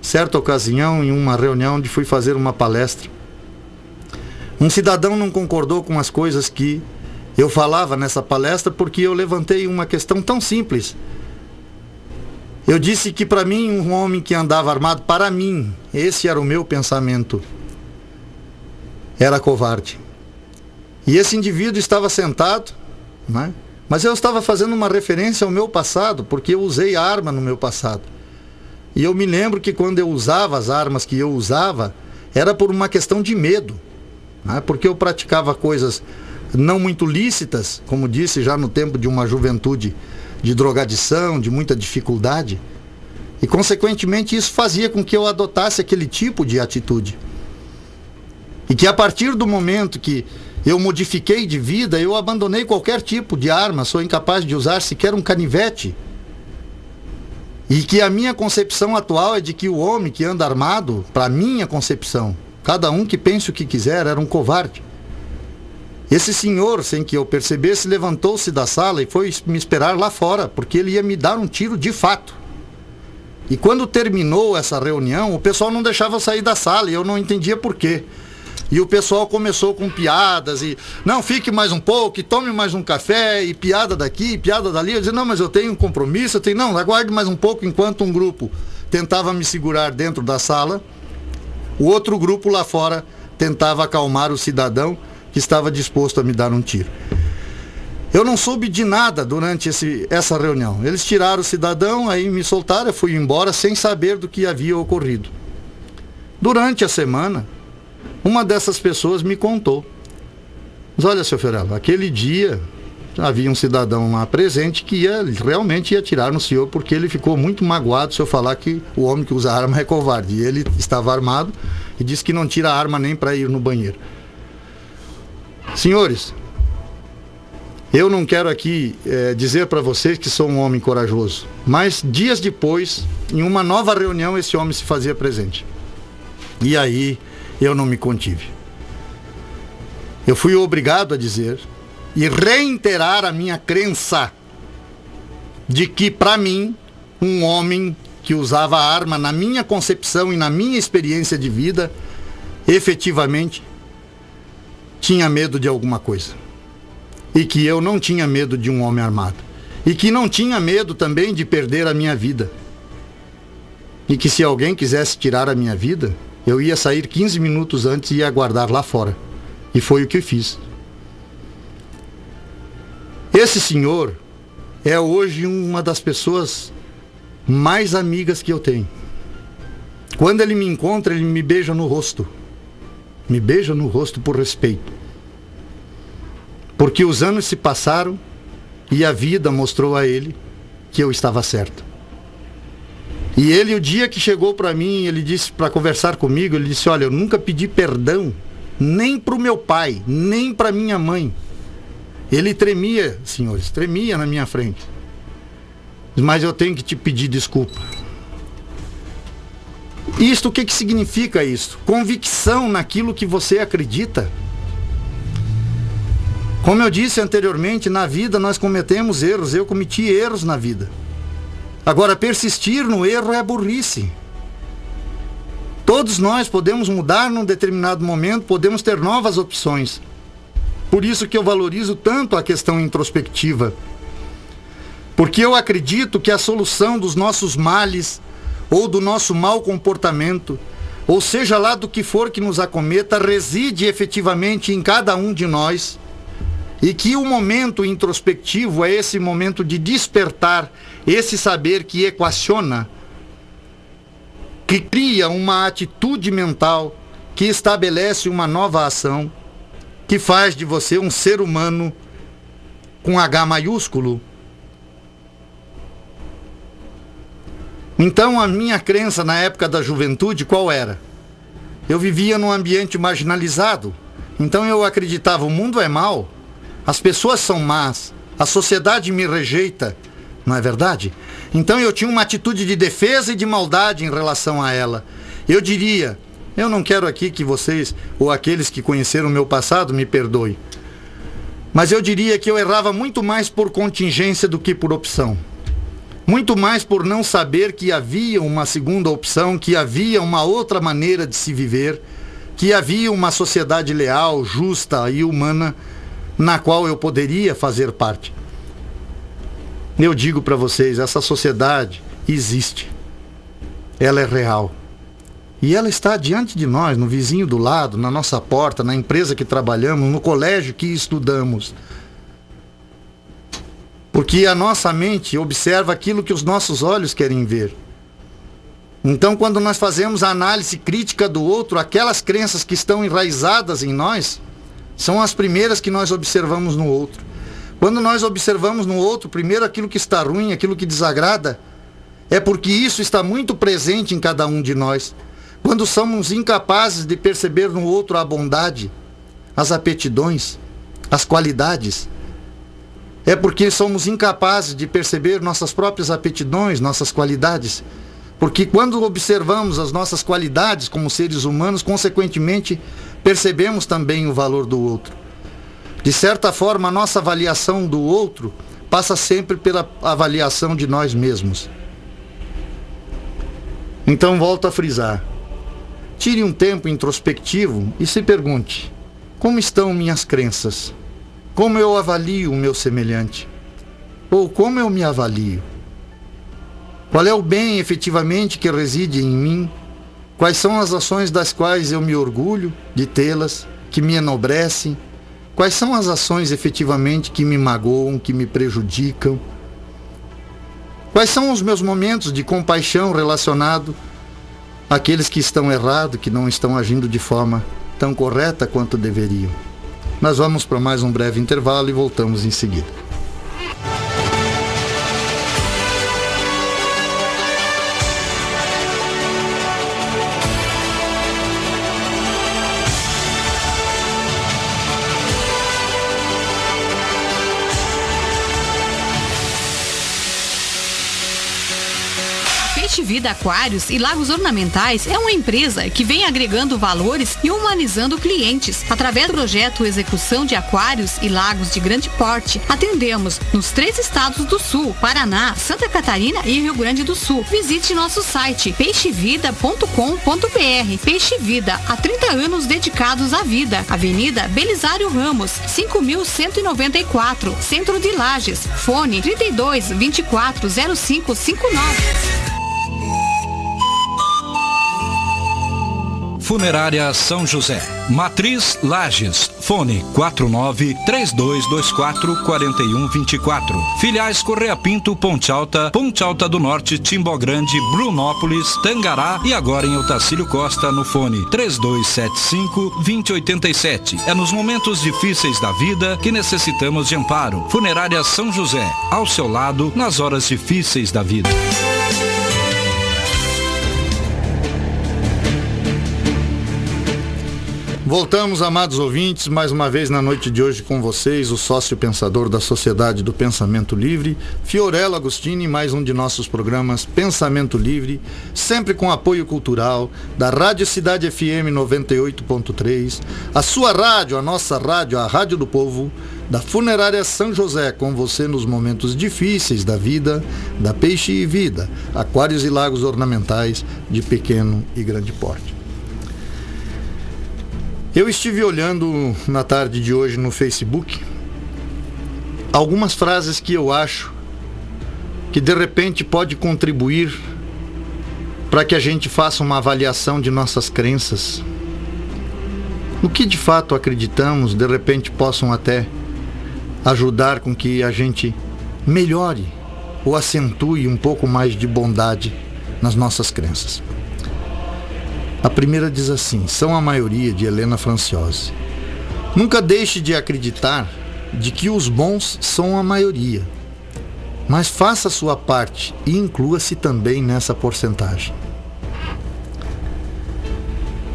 certa ocasião, em uma reunião onde fui fazer uma palestra. Um cidadão não concordou com as coisas que eu falava nessa palestra porque eu levantei uma questão tão simples. Eu disse que para mim, um homem que andava armado, para mim, esse era o meu pensamento, era covarde. E esse indivíduo estava sentado, né? Mas eu estava fazendo uma referência ao meu passado, porque eu usei arma no meu passado. E eu me lembro que quando eu usava as armas que eu usava, era por uma questão de medo, né? Porque eu praticava coisas não muito lícitas, como disse, já no tempo de uma juventude de drogadição, de muita dificuldade. E consequentemente isso fazia com que eu adotasse aquele tipo de atitude. E que a partir do momento que eu modifiquei de vida, eu abandonei qualquer tipo de arma, sou incapaz de usar sequer um canivete. E que a minha concepção atual é de que o homem que anda armado, para minha concepção, cada um que pense o que quiser, era um covarde. Esse senhor, sem que eu percebesse, levantou-se da sala e foi me esperar lá fora, porque ele ia me dar um tiro de fato. E quando terminou essa reunião, o pessoal não deixava eu sair da sala e eu não entendia por quê. E o pessoal começou com piadas e, não, fique mais um pouco, e tome mais um café, e piada daqui, piada dali. Eu disse, não, mas eu tenho um compromisso, não, aguarde mais um pouco enquanto um grupo tentava me segurar dentro da sala, o outro grupo lá fora tentava acalmar o cidadão que estava disposto a me dar um tiro. Eu não soube de nada durante essa reunião. Eles tiraram o cidadão, aí me soltaram, eu fui embora sem saber do que havia ocorrido. Durante a semana, uma dessas pessoas me contou. Mas olha, seu Fiorello, aquele dia havia um cidadão lá presente que realmente ia atirar no senhor, porque ele ficou muito magoado se eu falar que o homem que usa arma é covarde. E ele estava armado e disse que não tira a arma nem para ir no banheiro. Senhores, eu não quero aqui dizer para vocês que sou um homem corajoso, mas dias depois, em uma nova reunião, esse homem se fazia presente. E aí eu não me contive. Eu fui obrigado a dizer e reiterar a minha crença de que, para mim, um homem que usava arma, na minha concepção e na minha experiência de vida, efetivamente tinha medo de alguma coisa. E que eu não tinha medo de um homem armado. E que não tinha medo também de perder a minha vida. E que se alguém quisesse tirar a minha vida, eu ia sair 15 minutos antes e ia aguardar lá fora. E foi o que eu fiz. Esse senhor é hoje uma das pessoas mais amigas que eu tenho. Quando ele me encontra, ele me beija no rosto. Me beija no rosto por respeito. Porque os anos se passaram e a vida mostrou a ele que eu estava certo. E ele, o dia que chegou para mim, ele disse, para conversar comigo, ele disse: olha, eu nunca pedi perdão, nem para o meu pai, nem para minha mãe. Ele tremia, senhores, tremia na minha frente. Mas eu tenho que te pedir desculpa. Isto, o que significa isso? Convicção naquilo que você acredita. Como eu disse anteriormente, na vida nós cometemos erros, eu cometi erros na vida. Agora, persistir no erro é burrice. Todos nós podemos mudar num determinado momento, podemos ter novas opções. Por isso que eu valorizo tanto a questão introspectiva. Porque eu acredito que a solução dos nossos males, ou do nosso mau comportamento, ou seja lá do que for que nos acometa, reside efetivamente em cada um de nós. E que o momento introspectivo é esse momento de despertar esse saber que equaciona, que cria uma atitude mental, que estabelece uma nova ação, que faz de você um ser humano com H maiúsculo. Então a minha crença na época da juventude qual era? Eu vivia num ambiente marginalizado, então eu acreditava, o mundo é mau. As pessoas são más, a sociedade me rejeita, não é verdade? Então eu tinha uma atitude de defesa e de maldade em relação a ela. Eu diria, eu não quero aqui que vocês, ou aqueles que conheceram o meu passado, me perdoem. Mas eu diria que eu errava muito mais por contingência do que por opção. Muito mais por não saber que havia uma segunda opção, que havia uma outra maneira de se viver, que havia uma sociedade leal, justa e humana, na qual eu poderia fazer parte. Eu digo para vocês, essa sociedade existe. Ela é real. E ela está diante de nós, no vizinho do lado, na nossa porta, na empresa que trabalhamos, no colégio que estudamos. Porque a nossa mente observa aquilo que os nossos olhos querem ver. Então, quando nós fazemos a análise crítica do outro, aquelas crenças que estão enraizadas em nós, são as primeiras que nós observamos no outro. Quando nós observamos no outro, primeiro aquilo que está ruim, aquilo que desagrada, é porque isso está muito presente em cada um de nós. Quando somos incapazes de perceber no outro a bondade, as aptidões, as qualidades, é porque somos incapazes de perceber nossas próprias aptidões, nossas qualidades. Porque quando observamos as nossas qualidades como seres humanos, consequentemente, percebemos também o valor do outro. De certa forma, a nossa avaliação do outro passa sempre pela avaliação de nós mesmos. Então, volto a frisar. Tire um tempo introspectivo e se pergunte: como estão minhas crenças? Como eu avalio o meu semelhante? Ou como eu me avalio? Qual é o bem efetivamente que reside em mim? Quais são as ações das quais eu me orgulho de tê-las, que me enobrecem? Quais são as ações efetivamente que me magoam, que me prejudicam? Quais são os meus momentos de compaixão relacionado àqueles que estão errados, que não estão agindo de forma tão correta quanto deveriam? Nós vamos para mais um breve intervalo e voltamos em seguida. Peixe Vida Aquários e Lagos Ornamentais é uma empresa que vem agregando valores e humanizando clientes. Através do projeto Execução de Aquários e Lagos de Grande Porte, atendemos nos 3 estados do Sul, Paraná, Santa Catarina e Rio Grande do Sul. Visite nosso site peixevida.com.br. Peixe Vida, há 30 anos dedicados à vida. Avenida Belisário Ramos, 5.194, Centro de Lages. Fone 32 24 0559. Funerária São José, Matriz Lages, fone 49-3224-4124. Filiais Correia Pinto, Ponte Alta, Ponte Alta do Norte, Timbó Grande, Brunópolis, Tangará e agora em Otacílio Costa no fone 3275-2087. É nos momentos difíceis da vida que necessitamos de amparo. Funerária São José, ao seu lado nas horas difíceis da vida. Voltamos, amados ouvintes, mais uma vez na noite de hoje com vocês, o sócio pensador da Sociedade do Pensamento Livre, Fiorello Agostini, mais um de nossos programas Pensamento Livre, sempre com apoio cultural da Rádio Cidade FM 98.3, a sua rádio, a nossa rádio, a Rádio do Povo, da Funerária São José, com você nos momentos difíceis da vida, da Peixe e Vida, aquários e lagos ornamentais de pequeno e grande porte. Eu estive olhando na tarde de hoje no Facebook algumas frases que eu acho que de repente pode contribuir para que a gente faça uma avaliação de nossas crenças. No que de fato acreditamos, de repente possam até ajudar com que a gente melhore ou acentue um pouco mais de bondade nas nossas crenças. A primeira diz assim: São a Maioria, de Helena Franciose. Nunca deixe de acreditar de que os bons são a maioria, mas faça a sua parte e inclua-se também nessa porcentagem.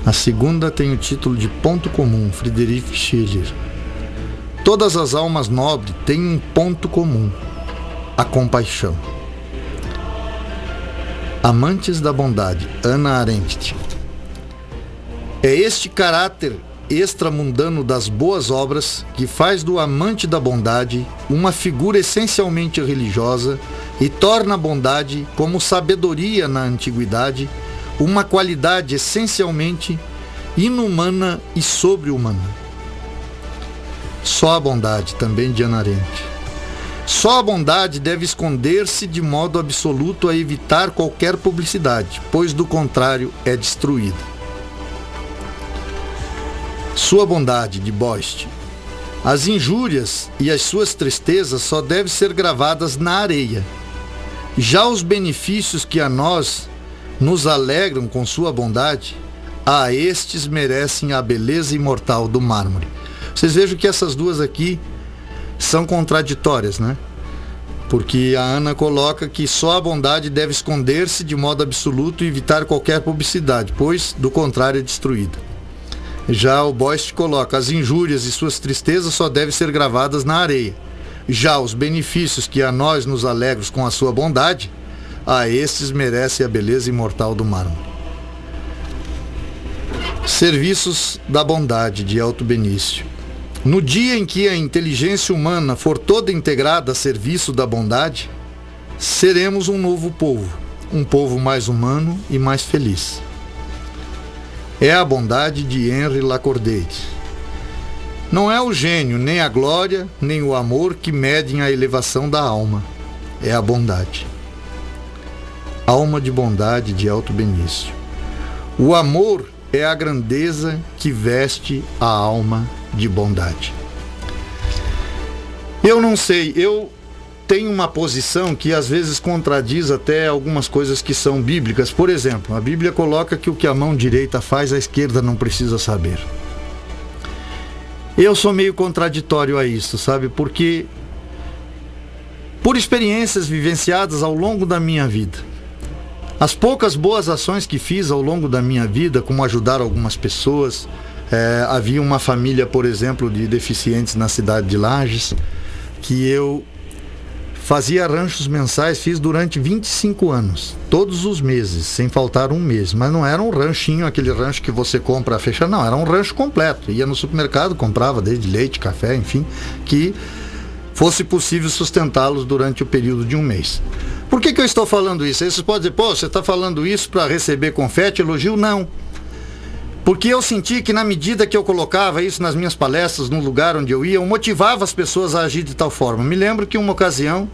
A segunda tem o título de Ponto Comum, Friedrich Schiller. Todas as almas nobres têm um ponto comum: a compaixão. Amantes da Bondade, Hannah Arendt. É este caráter extramundano das boas obras que faz do amante da bondade uma figura essencialmente religiosa e torna a bondade, como sabedoria na antiguidade, uma qualidade essencialmente inumana e sobre-humana. Só a bondade, também de Hannah Arendt. Só a bondade deve esconder-se de modo absoluto a evitar qualquer publicidade, pois do contrário é destruída. Sua bondade, de Boist. As injúrias e as suas tristezas só devem ser gravadas na areia. Já os benefícios que a nós nos alegram com sua bondade, a estes merecem a beleza imortal do mármore. Vocês vejam que essas duas aqui são contraditórias, né? Porque a Ana coloca que só a bondade deve esconder-se de modo absoluto e evitar qualquer publicidade, pois, do contrário, é destruída. Já o Boist coloca: as injúrias e suas tristezas só devem ser gravadas na areia. Já os benefícios que a nós nos alegramos com a sua bondade, a estes merece a beleza imortal do mármore. Serviços da Bondade, de Elto Benício. No dia em que a inteligência humana for toda integrada a serviço da bondade, seremos um novo povo, um povo mais humano e mais feliz. É a bondade, de Henri Lacordaire. Não é o gênio, nem a glória, nem o amor que medem a elevação da alma. É a bondade. Alma de bondade, de Alto Benício. O amor é a grandeza que veste a alma de bondade. Eu não sei, eu tenho uma posição que às vezes contradiz até algumas coisas que são bíblicas. Por exemplo, a Bíblia coloca que o que a mão direita faz, a esquerda não precisa saber. Eu sou meio contraditório a isso, sabe? Porque, por experiências vivenciadas ao longo da minha vida, as poucas boas ações que fiz ao longo da minha vida, como ajudar algumas pessoas, havia uma família, por exemplo, de deficientes na cidade de Lages, que eu fazia ranchos mensais, fiz durante 25 anos, todos os meses, sem faltar um mês. Mas não era um ranchinho, aquele rancho que você compra a fechar, não, era um rancho completo. Ia no supermercado, comprava desde leite, café, enfim, que fosse possível sustentá-los durante o período de um mês. Por que eu estou falando isso? Aí vocês podem dizer, pô, você está falando isso para receber confete, elogio? Não. Porque eu senti que na medida que eu colocava isso nas minhas palestras, no lugar onde eu ia, eu motivava as pessoas a agir de tal forma. Me lembro que uma ocasião,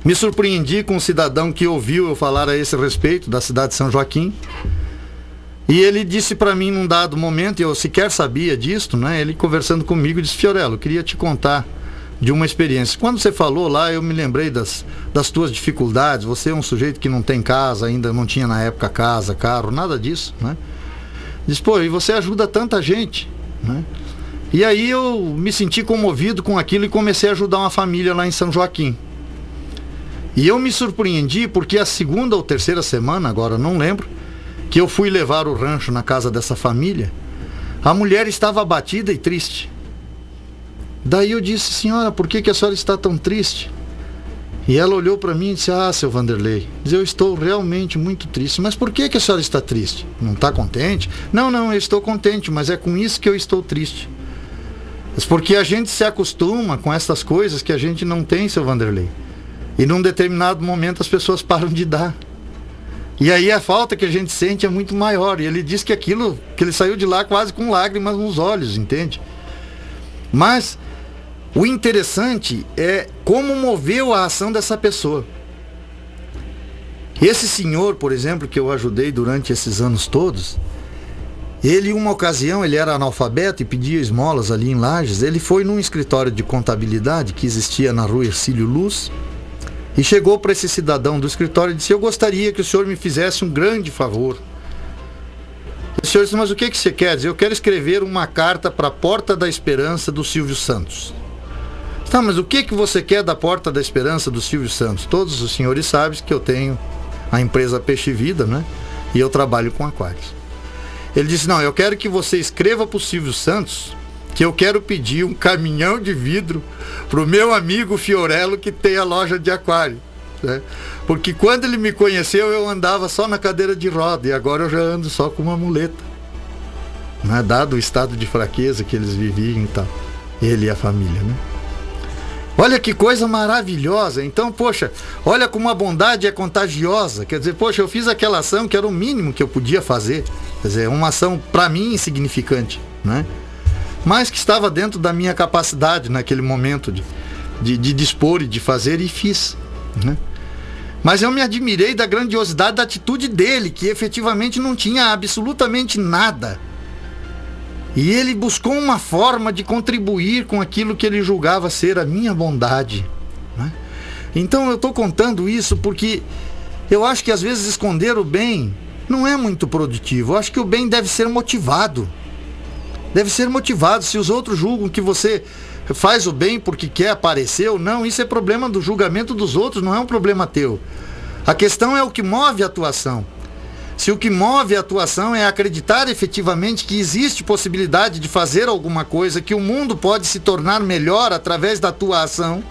me surpreendi com um cidadão que ouviu eu falar a esse respeito, da cidade de São Joaquim. E ele disse para mim num dado momento, e eu sequer sabia disto, né? Ele conversando comigo, disse, Fiorello, eu queria te contar de uma experiência. Quando você falou lá, eu me lembrei das tuas dificuldades. Você é um sujeito que não tem casa, ainda não tinha na época casa, carro, nada disso, né? Diz, pô, e você ajuda tanta gente, né? E aí eu me senti comovido com aquilo e comecei a ajudar uma família lá em São Joaquim. E eu me surpreendi porque a segunda ou terceira semana, agora não lembro, que eu fui levar o rancho na casa dessa família, a mulher estava abatida e triste. Daí eu disse, senhora, por que a senhora está tão triste? E ela olhou para mim e disse, seu Vanderlei, eu estou realmente muito triste. Mas por que a senhora está triste? Não está contente? Não, eu estou contente, mas é com isso que eu estou triste. Mas porque a gente se acostuma com essas coisas que a gente não tem, seu Vanderlei. E num determinado momento as pessoas param de dar. E aí a falta que a gente sente é muito maior. E ele disse que aquilo, que ele saiu de lá quase com lágrimas nos olhos, entende? Mas o interessante é como moveu a ação dessa pessoa. Esse senhor, por exemplo, que eu ajudei durante esses anos todos, ele, uma ocasião, ele era analfabeto e pedia esmolas ali em Lages. Ele foi num escritório de contabilidade que existia na rua Hercílio Luz e chegou para esse cidadão do escritório e disse, eu gostaria que o senhor me fizesse um grande favor. O senhor disse, mas o que você quer? Eu quero escrever uma carta para a Porta da Esperança do Silvio Santos. Tá, mas o que você quer da Porta da Esperança do Silvio Santos? Todos os senhores sabem que eu tenho a empresa Peixe Vida, né? E eu trabalho com aquários. Ele disse, não, eu quero que você escreva para o Silvio Santos que eu quero pedir um caminhão de vidro para o meu amigo Fiorello que tem a loja de aquário, né? Porque quando ele me conheceu eu andava só na cadeira de roda e agora eu já ando só com uma muleta, né? Dado o estado de fraqueza que eles viviam e tal, ele e a família, né? Olha que coisa maravilhosa. Então, poxa, olha como a bondade é contagiosa. Quer dizer, poxa, eu fiz aquela ação que era o mínimo que eu podia fazer. Quer dizer, uma ação para mim insignificante, né? Mas que estava dentro da minha capacidade naquele momento de dispor e de fazer, e fiz, né? Mas eu me admirei da grandiosidade da atitude dele, que efetivamente não tinha absolutamente nada. E ele buscou uma forma de contribuir com aquilo que ele julgava ser a minha bondade, né? Então eu estou contando isso porque eu acho que às vezes esconder o bem não é muito produtivo. Eu acho que o bem deve ser motivado. Deve ser motivado. Se os outros julgam que você faz o bem porque quer aparecer ou não, isso é problema do julgamento dos outros, não é um problema teu. A questão é o que move a atuação. Se o que move a atuação é acreditar efetivamente que existe possibilidade de fazer alguma coisa, que o mundo pode se tornar melhor através da tua ação,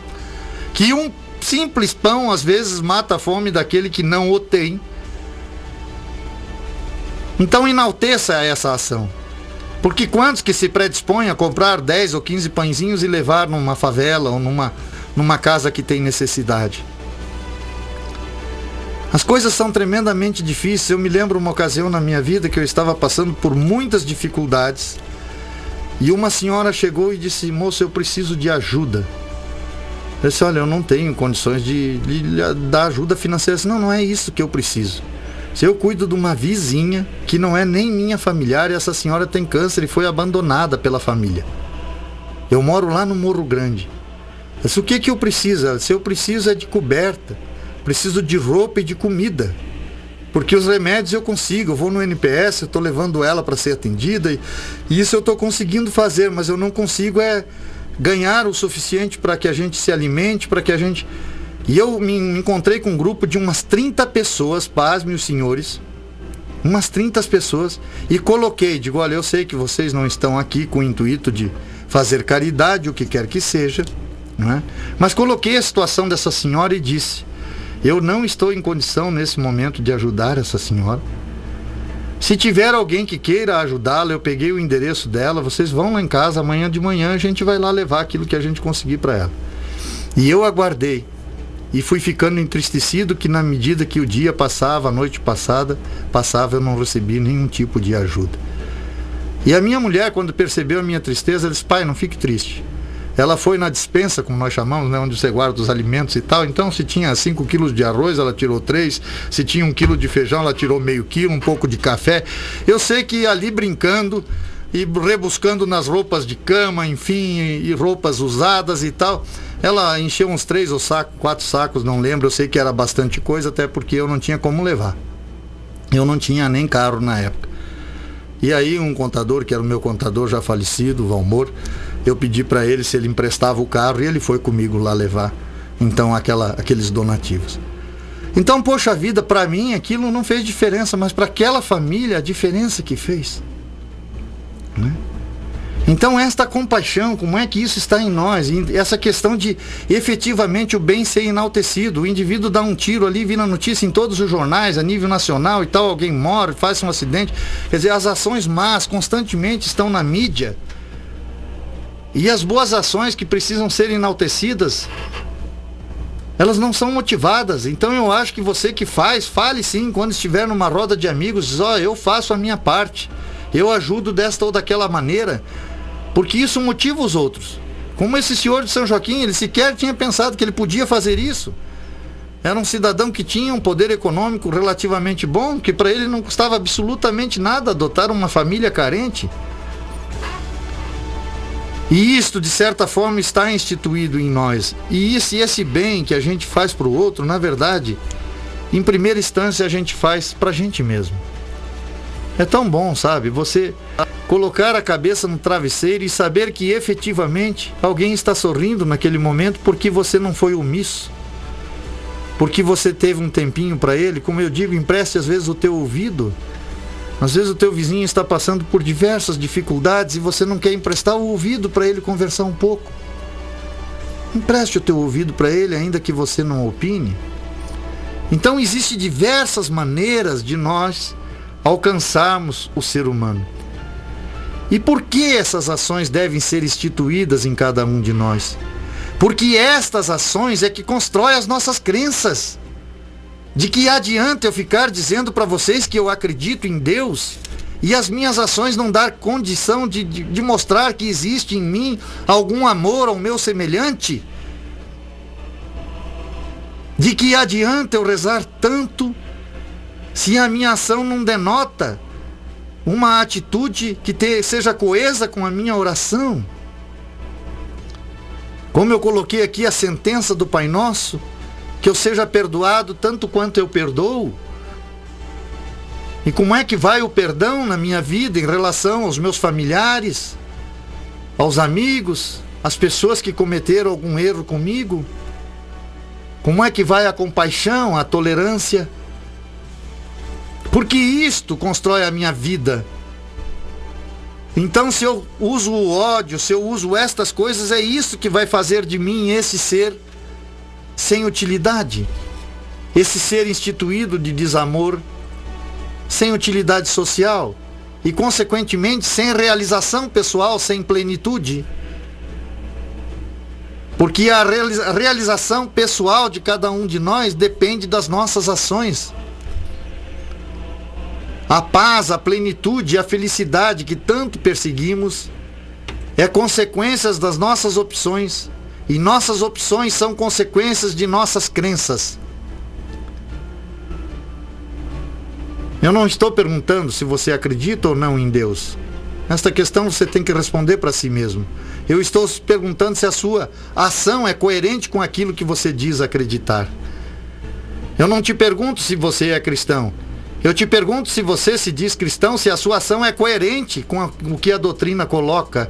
que um simples pão às vezes mata a fome daquele que não o tem, então enalteça essa ação. Porque quantos que se predispõem a comprar 10 ou 15 pãezinhos e levar numa favela ou numa casa que tem necessidade? As coisas são tremendamente difíceis. Eu me lembro uma ocasião na minha vida que eu estava passando por muitas dificuldades e uma senhora chegou e disse, moço, eu preciso de ajuda. Eu disse, olha, eu não tenho condições de dar ajuda financeira. Eu disse, não é isso que eu preciso. Se eu cuido de uma vizinha que não é nem minha familiar, e essa senhora tem câncer e foi abandonada pela família. Eu moro lá no Morro Grande. Eu disse, o que eu preciso? Ela disse, eu preciso é de coberta, preciso de roupa e de comida. Porque os remédios eu consigo, eu vou no NPS, eu estou levando ela para ser atendida, e isso eu estou conseguindo fazer, mas eu não consigo ganhar o suficiente para que a gente se alimente, para que a gente... E eu me encontrei com um grupo de umas 30 pessoas, pasmem os senhores, umas 30 pessoas, e coloquei, digo, olha, eu sei que vocês não estão aqui com o intuito de fazer caridade, o que quer que seja, né? Mas coloquei a situação dessa senhora e disse, eu não estou em condição nesse momento de ajudar essa senhora. Se tiver alguém que queira ajudá-la, eu peguei o endereço dela, vocês vão lá em casa, amanhã de manhã a gente vai lá levar aquilo que a gente conseguir para ela. E eu aguardei. E fui ficando entristecido que na medida que o dia passava, a noite passava, eu não recebi nenhum tipo de ajuda. E a minha mulher, quando percebeu a minha tristeza, ela disse, pai, não fique triste. Ela foi na despensa, como nós chamamos, né, onde você guarda os alimentos e tal. Então, se tinha 5 quilos de arroz, ela tirou 3. Se tinha 1 quilo de feijão, ela tirou meio quilo, um pouco de café. Eu sei que ali brincando e rebuscando nas roupas de cama, enfim, e roupas usadas e tal, ela encheu uns 3 ou 4 sacos, não lembro. Eu sei que era bastante coisa, até porque eu não tinha como levar. Eu não tinha nem carro na época. E aí um contador, que era o meu contador já falecido, o Valmor, eu pedi para ele se ele emprestava o carro e ele foi comigo lá levar, então, aqueles donativos. Então, poxa vida, para mim aquilo não fez diferença, mas para aquela família a diferença que fez, né? Então, esta compaixão, como é que isso está em nós? E essa questão de efetivamente o bem ser enaltecido. O indivíduo dá um tiro ali, vira notícia em todos os jornais, a nível nacional e tal, alguém morre, faz um acidente. Quer dizer, as ações más constantemente estão na mídia. E as boas ações que precisam ser enaltecidas, elas não são motivadas. Então eu acho que você que fale sim, quando estiver numa roda de amigos, diz, eu faço a minha parte, eu ajudo desta ou daquela maneira, porque isso motiva os outros. Como esse senhor de São Joaquim, ele sequer tinha pensado que ele podia fazer isso. Era um cidadão que tinha um poder econômico relativamente bom, que para ele não custava absolutamente nada adotar uma família carente. E isto, de certa forma, está instituído em nós. E esse bem que a gente faz para o outro, na verdade, em primeira instância, a gente faz para a gente mesmo. É tão bom, sabe? Você colocar a cabeça no travesseiro e saber que efetivamente alguém está sorrindo naquele momento porque você não foi omisso. Porque você teve um tempinho para ele. Como eu digo, empreste às vezes o teu ouvido. Às vezes o teu vizinho está passando por diversas dificuldades e você não quer emprestar o ouvido para ele conversar um pouco. Empreste o teu ouvido para ele, ainda que você não opine. Então existem diversas maneiras de nós alcançarmos o ser humano. E por que essas ações devem ser instituídas em cada um de nós? Porque estas ações é que constroem as nossas crenças. De que adianta eu ficar dizendo para vocês que eu acredito em Deus e as minhas ações não dar condição de mostrar que existe em mim algum amor ao meu semelhante? De que adianta eu rezar tanto se a minha ação não denota uma atitude que seja coesa com a minha oração? Como eu coloquei aqui a sentença do Pai Nosso, que eu seja perdoado tanto quanto eu perdoo. E como é que vai o perdão na minha vida em relação aos meus familiares, aos amigos, às pessoas que cometeram algum erro comigo? Como é que vai a compaixão, a tolerância? Porque isto constrói a minha vida. Então, se eu uso o ódio, se eu uso estas coisas, é isso que vai fazer de mim esse ser sem utilidade, esse ser instituído de desamor, sem utilidade social e, consequentemente, sem realização pessoal, sem plenitude. Porque a realização pessoal de cada um de nós depende das nossas ações. A paz, a plenitude, a felicidade que tanto perseguimos é consequência das nossas opções E nossas opções são consequências de nossas crenças. Eu não estou perguntando se você acredita ou não em Deus. Esta questão você tem que responder para si mesmo. Eu estou perguntando se a sua ação é coerente com aquilo que você diz acreditar. Eu não te pergunto se você é cristão. Eu te pergunto se você se diz cristão, se a sua ação é coerente com o que a doutrina coloca.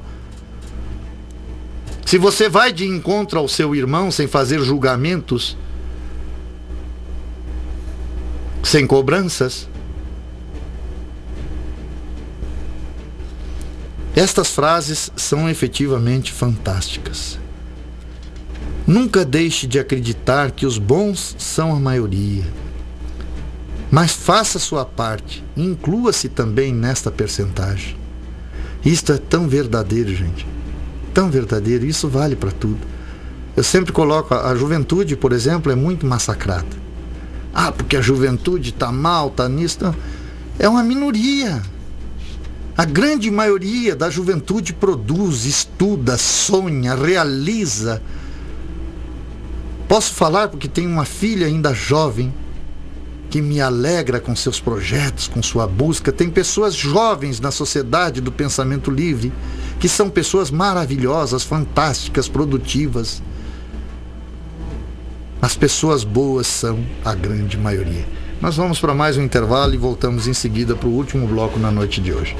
Se você vai de encontro ao seu irmão sem fazer julgamentos, sem cobranças. Estas frases são efetivamente fantásticas. Nunca deixe de acreditar que os bons são a maioria. Mas faça sua parte, inclua-se também nesta percentagem. Isto é tão verdadeiro, gente. Tão verdadeiro, isso vale para tudo. Eu sempre coloco, a juventude, por exemplo, é muito massacrada. Ah, porque a juventude está mal, está nisso. Não. É uma minoria. A grande maioria da juventude produz, estuda, sonha, realiza. Posso falar porque tenho uma filha ainda jovem que me alegra com seus projetos, com sua busca. Tem pessoas jovens na sociedade do pensamento livre que são pessoas maravilhosas, fantásticas, produtivas. As pessoas boas são a grande maioria. Nós vamos para mais um intervalo e voltamos em seguida para o último bloco na noite de hoje.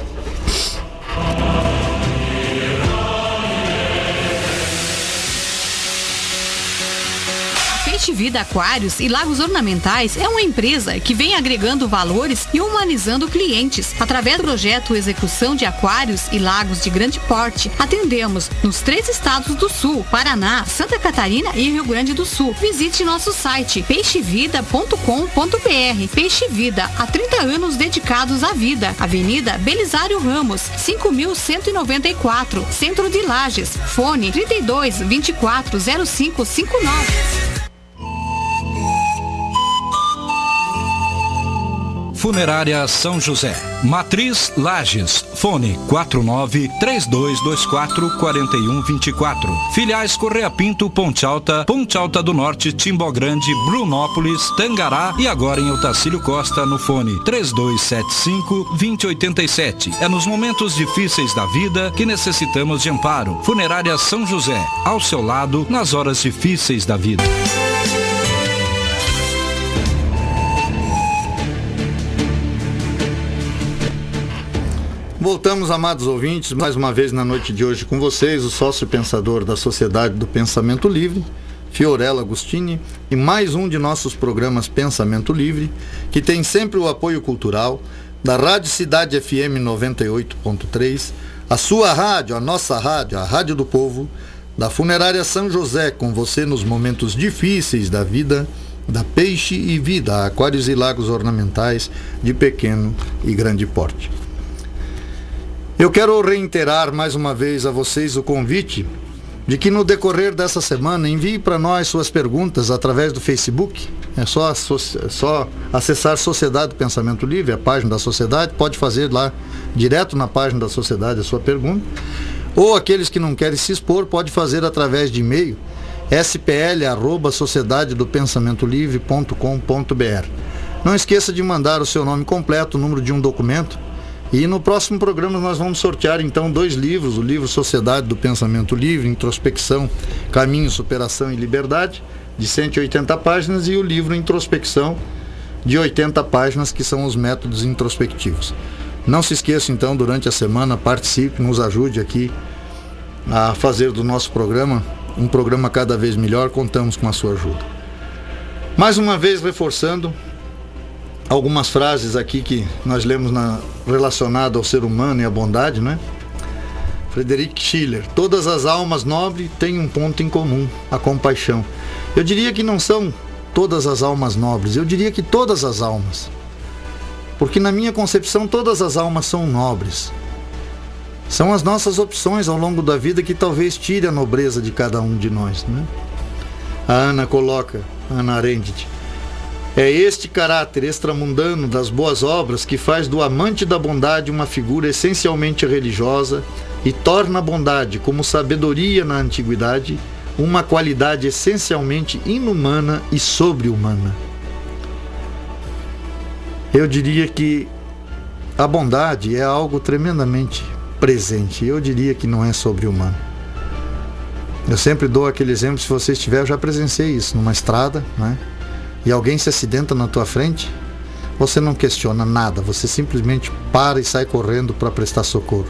Peixe Vida Aquários e Lagos Ornamentais é uma empresa que vem agregando valores e humanizando clientes. Através do projeto Execução de Aquários e Lagos de Grande Porte, atendemos nos 3 estados do Sul, Paraná, Santa Catarina e Rio Grande do Sul. Visite nosso site peixevida.com.br. Peixe Vida, há 30 anos dedicados à vida. Avenida Belisário Ramos, 5.194, Centro de Lages. Fone 32 24 0559. Funerária São José. Matriz Lages. Fone 49-3224-4124. Filiais Correia Pinto, Ponte Alta, Ponte Alta do Norte, Timbó Grande, Brunópolis, Tangará e agora em Otacílio Costa no fone 3275-2087. É nos momentos difíceis da vida que necessitamos de amparo. Funerária São José. Ao seu lado nas horas difíceis da vida. Voltamos, amados ouvintes, mais uma vez na noite de hoje com vocês, o sócio pensador da Sociedade do Pensamento Livre, Fiorella Agostini, e mais um de nossos programas Pensamento Livre, que tem sempre o apoio cultural da Rádio Cidade FM 98.3, a sua rádio, a nossa rádio, a Rádio do Povo, da Funerária São José, com você nos momentos difíceis da vida, da Peixe e Vida, Aquários e Lagos Ornamentais de pequeno e grande porte. Eu quero reiterar mais uma vez a vocês o convite de que no decorrer dessa semana envie para nós suas perguntas através do Facebook. É só acessar Sociedade do Pensamento Livre, a página da Sociedade, pode fazer lá direto na página da Sociedade a sua pergunta. Ou aqueles que não querem se expor, pode fazer através de e-mail spl@sociedadedopensamentolivre.com.br. Não esqueça de mandar o seu nome completo, o número de um documento. E no próximo programa nós vamos sortear então 2 livros, o livro Sociedade do Pensamento Livre, Introspecção, Caminho, Superação e Liberdade, de 180 páginas, e o livro Introspecção, de 80 páginas, que são os métodos introspectivos. Não se esqueça então, durante a semana, participe, nos ajude aqui a fazer do nosso programa um programa cada vez melhor, contamos com a sua ajuda. Mais uma vez reforçando algumas frases aqui que nós lemos relacionado ao ser humano e à bondade, né? Friedrich Schiller: todas as almas nobres têm um ponto em comum, a compaixão. Eu diria que não são todas as almas nobres, eu diria que todas as almas. Porque na minha concepção todas as almas são nobres. São as nossas opções ao longo da vida que talvez tire a nobreza de cada um de nós, né? A Ana Arendt: é este caráter extramundano das boas obras que faz do amante da bondade uma figura essencialmente religiosa e torna a bondade, como sabedoria na antiguidade, uma qualidade essencialmente inumana e sobre-humana. Eu diria que a bondade é algo tremendamente presente. Eu diria que não é sobre-humano. Eu sempre dou aquele exemplo, se você estiver, eu já presenciei isso, numa estrada, né? E alguém se acidenta na tua frente, você não questiona nada, você simplesmente para e sai correndo para prestar socorro.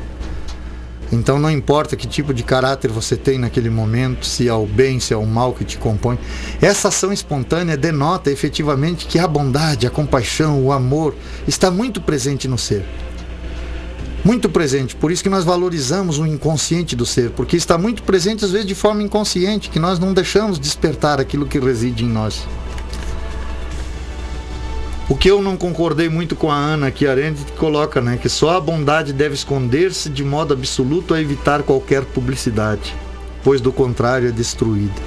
Então não importa que tipo de caráter você tem naquele momento, se é o bem, se é o mal que te compõe. Essa ação espontânea denota efetivamente que a bondade, a compaixão, o amor está muito presente no ser. Muito presente, por isso que nós valorizamos o inconsciente do ser, porque está muito presente às vezes de forma inconsciente, que nós não deixamos despertar aquilo que reside em nós. O que eu não concordei muito com a Ana aqui, Arendt, coloca, né, que só a bondade deve esconder-se de modo absoluto a evitar qualquer publicidade, pois do contrário é destruída.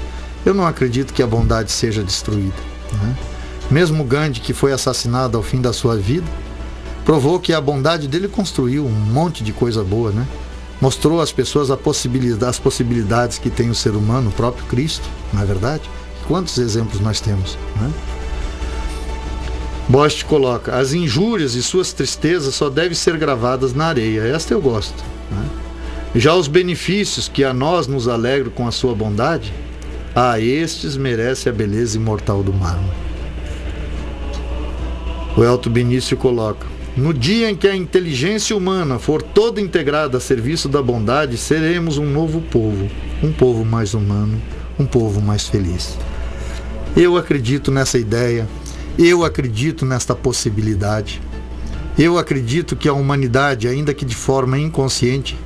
Eu não acredito que a bondade seja destruída, né? Mesmo Gandhi, que foi assassinado ao fim da sua vida, provou que a bondade dele construiu um monte de coisa boa, né? Mostrou às pessoas as possibilidades que tem o ser humano, o próprio Cristo, não é verdade? Quantos exemplos nós temos, né? Bosch coloca: as injúrias e suas tristezas só devem ser gravadas na areia. Esta eu gosto, né? Já os benefícios que a nós nos alegram com a sua bondade, a estes merece a beleza imortal do mármore. O Elton Benício coloca: no dia em que a inteligência humana for toda integrada a serviço da bondade, seremos um novo povo, um povo mais humano, um povo mais feliz. Eu acredito nessa ideia. Eu acredito nesta possibilidade. Eu acredito que a humanidade, ainda que de forma inconsciente,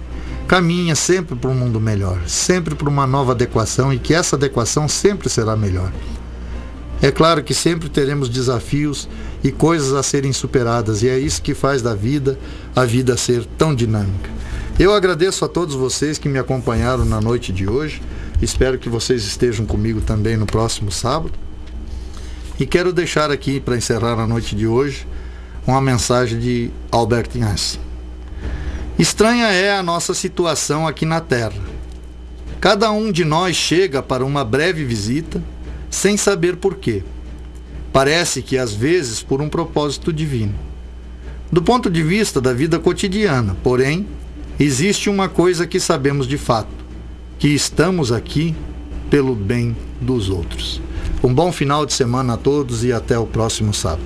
caminha sempre para um mundo melhor, sempre para uma nova adequação, e que essa adequação sempre será melhor. É claro que sempre teremos desafios e coisas a serem superadas, e é isso que faz da vida a vida ser tão dinâmica. Eu agradeço a todos vocês que me acompanharam na noite de hoje. Espero que vocês estejam comigo também no próximo sábado. E quero deixar aqui, para encerrar a noite de hoje, uma mensagem de Albert Einstein. Estranha é a nossa situação aqui na Terra. Cada um de nós chega para uma breve visita, sem saber porquê. Parece que às vezes por um propósito divino. Do ponto de vista da vida cotidiana, porém, existe uma coisa que sabemos de fato, que estamos aqui pelo bem dos outros. Um bom final de semana a todos e até o próximo sábado.